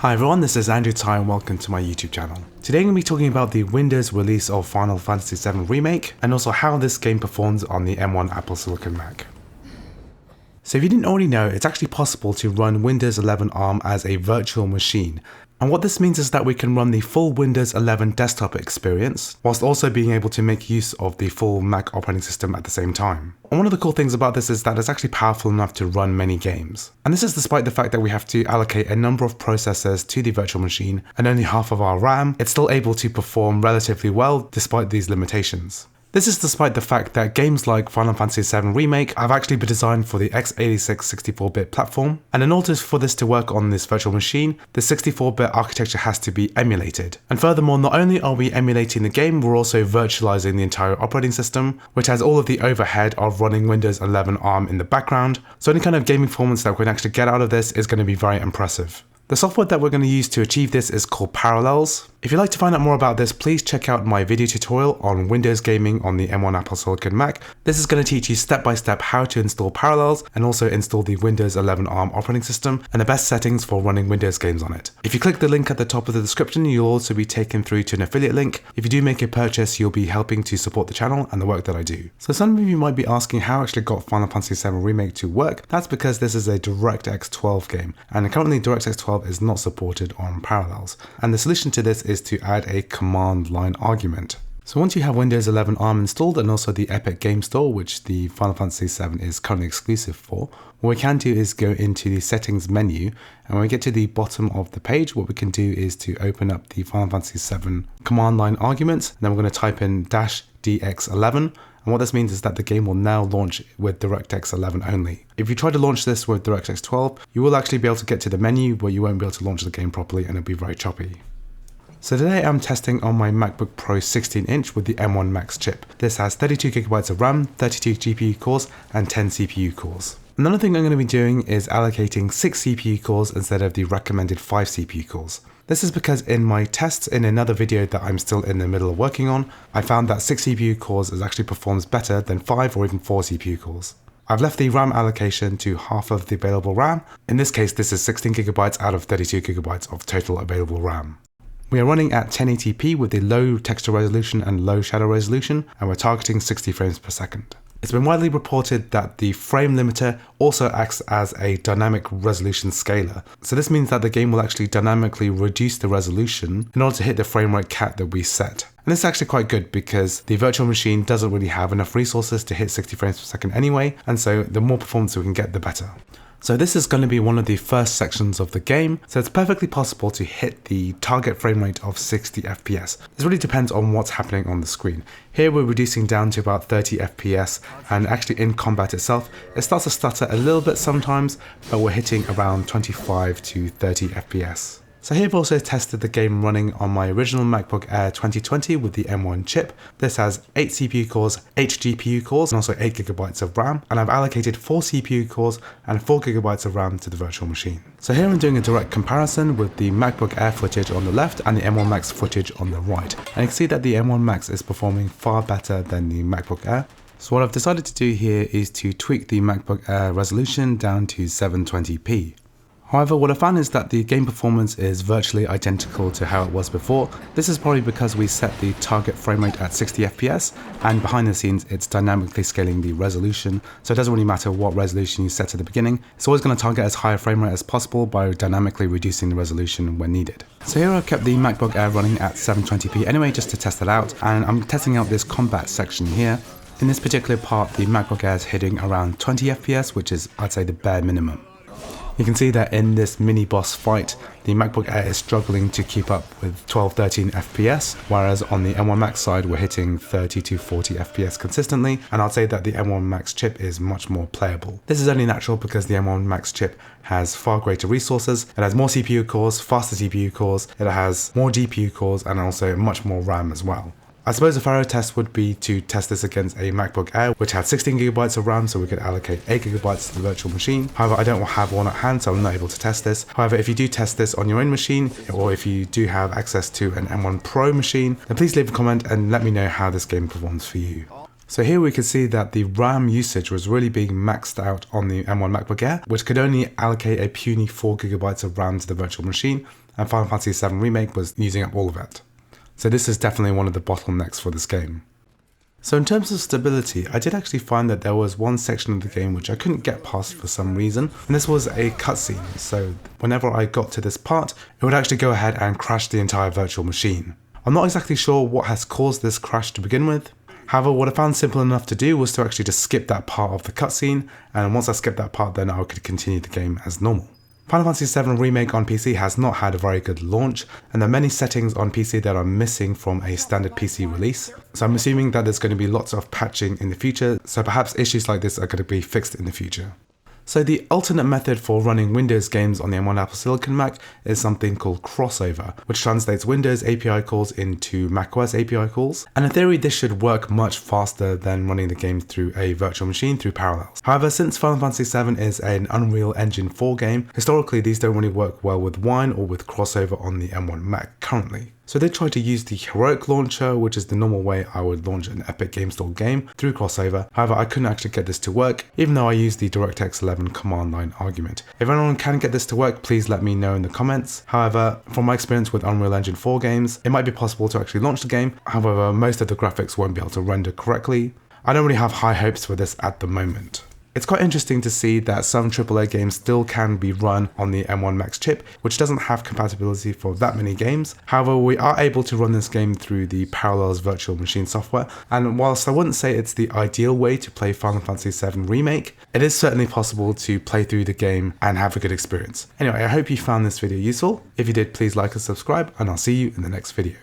Hi everyone, this is Andrew Ty and welcome to my YouTube channel. Today I'm going to be talking about the Windows release of Final Fantasy VII Remake and also how this game performs on the M1 Apple Silicon Mac. So if you didn't already know, it's actually possible to run Windows 11 ARM as a virtual machine. And what this means is that we can run the full Windows 11 desktop experience, whilst also being able to make use of the full Mac operating system at the same time. And one of the cool things about this is that it's actually powerful enough to run many games. And this is despite the fact that we have to allocate a number of processors to the virtual machine and only half of our RAM, it's still able to perform relatively well despite these limitations. This is despite the fact that games like Final Fantasy VII Remake have actually been designed for the x86 64-bit platform, and in order for this to work on this virtual machine, the 64-bit architecture has to be emulated. And furthermore, not only are we emulating the game, we're also virtualizing the entire operating system, which has all of the overhead of running Windows 11 ARM in the background, so any kind of gaming performance that we can actually get out of this is going to be very impressive. The software that we're going to use to achieve this is called Parallels. If you'd like to find out more about this, please check out my video tutorial on Windows gaming on the M1 Apple Silicon Mac. This is going to teach you step by step how to install Parallels and also install the Windows 11 ARM operating system and the best settings for running Windows games on it. If you click the link at the top of the description, you'll also be taken through to an affiliate link. If you do make a purchase, you'll be helping to support the channel and the work that I do. So some of you might be asking how I actually got Final Fantasy VII Remake to work. That's because this is a DirectX 12 game, and currently DirectX 12 is not supported on Parallels. And the solution to this is to add a command line argument. So once you have Windows 11 ARM installed and also the Epic Game Store, which the Final Fantasy VII is currently exclusive for, what we can do is go into the settings menu, and when we get to the bottom of the page, what we can do is to open up the Final Fantasy VII command line arguments, and then we're going to type in -dx11, and what this means is that the game will now launch with DirectX 11 only. If you try to launch this with DirectX 12, you will actually be able to get to the menu, but you won't be able to launch the game properly and it'll be very choppy. So today I'm testing on my MacBook Pro 16-inch with the M1 Max chip. This has 32GB of RAM, 32 GPU cores, and 10 CPU cores. Another thing I'm going to be doing is allocating 6 CPU cores instead of the recommended 5 CPU cores. This is because in my tests in another video that I'm still in the middle of working on, I found that 6 CPU cores actually performs better than 5 or even 4 CPU cores. I've left the RAM allocation to half of the available RAM. In this case, this is 16GB out of 32GB of total available RAM. We are running at 1080p with the low texture resolution and low shadow resolution, and we're targeting 60 frames per second. It's been widely reported that the frame limiter also acts as a dynamic resolution scaler. So this means that the game will actually dynamically reduce the resolution in order to hit the frame rate cap that we set. And this is actually quite good because the virtual machine doesn't really have enough resources to hit 60 frames per second anyway, and so the more performance we can get, the better. So this is going to be one of the first sections of the game, so it's perfectly possible to hit the target frame rate of 60 FPS. This really depends on what's happening on the screen. Here we're reducing down to about 30 FPS, and actually in combat itself, it starts to stutter a little bit sometimes, but we're hitting around 25 to 30 FPS. So here I've also tested the game running on my original MacBook Air 2020 with the M1 chip. This has 8 CPU cores, 8 GPU cores, and also 8GB of RAM, and I've allocated 4 CPU cores and 4GB of RAM to the virtual machine. So here I'm doing a direct comparison with the MacBook Air footage on the left and the M1 Max footage on the right, and you can see that the M1 Max is performing far better than the MacBook Air. So what I've decided to do here is to tweak the MacBook Air resolution down to 720p. However, what I found is that the game performance is virtually identical to how it was before. This is probably because we set the target frame rate at 60 FPS, and behind the scenes it's dynamically scaling the resolution, so it doesn't really matter what resolution you set at the beginning. It's always going to target as high a frame rate as possible by dynamically reducing the resolution when needed. So here I've kept the MacBook Air running at 720p anyway, just to test it out, and I'm testing out this combat section here. In this particular part, the MacBook Air is hitting around 20 FPS, which is, I'd say, the bare minimum. You can see that in this mini boss fight, the MacBook Air is struggling to keep up with 12-13 FPS, whereas on the M1 Max side we're hitting 30 to 40 FPS consistently, and I'd say that the M1 Max chip is much more playable. This is only natural because the M1 Max chip has far greater resources, it has more CPU cores, faster CPU cores, it has more GPU cores, and also much more RAM as well. I suppose a thorough test would be to test this against a MacBook Air, which had 16GB of RAM, so we could allocate 8GB to the virtual machine. However, I don't have one at hand, so I'm not able to test this. However, if you do test this on your own machine, or if you do have access to an M1 Pro machine, then please leave a comment and let me know how this game performs for you. So here we can see that the RAM usage was really being maxed out on the M1 MacBook Air, which could only allocate a puny 4GB of RAM to the virtual machine. and Final Fantasy VII Remake was using up all of it. So this is definitely one of the bottlenecks for this game. So in terms of stability, I did actually find that there was one section of the game which I couldn't get past for some reason, and this was a cutscene. So whenever I got to this part, it would actually go ahead and crash the entire virtual machine. I'm not exactly sure what has caused this crash to begin with. However, what I found simple enough to do was to actually just skip that part of the cutscene, and once I skipped that part, then I could continue the game as normal. Final Fantasy VII Remake on PC has not had a very good launch, and there are many settings on PC that are missing from a standard PC release. So I'm assuming that there's going to be lots of patching in the future, so perhaps issues like this are going to be fixed in the future. So the alternate method for running Windows games on the M1 Apple Silicon Mac is something called crossover, which translates Windows API calls into macOS API calls. And in theory, this should work much faster than running the game through a virtual machine through Parallels. However, since Final Fantasy VII is an Unreal Engine 4 game, historically these don't really work well with Wine or with crossover on the M1 Mac currently. So they tried to use the Heroic Launcher, which is the normal way I would launch an Epic Game Store game, through crossover. However, I couldn't actually get this to work, even though I used the DirectX 11 command line argument. If anyone can get this to work, please let me know in the comments. However, from my experience with Unreal Engine 4 games, it might be possible to actually launch the game. However, most of the graphics won't be able to render correctly. I don't really have high hopes for this at the moment. It's quite interesting to see that some AAA games still can be run on the M1 Max chip, which doesn't have compatibility for that many games. However, we are able to run this game through the Parallels virtual machine software, and whilst I wouldn't say it's the ideal way to play Final Fantasy VII Remake, it is certainly possible to play through the game and have a good experience. Anyway, I hope you found this video useful. If you did, please like and subscribe, and I'll see you in the next video.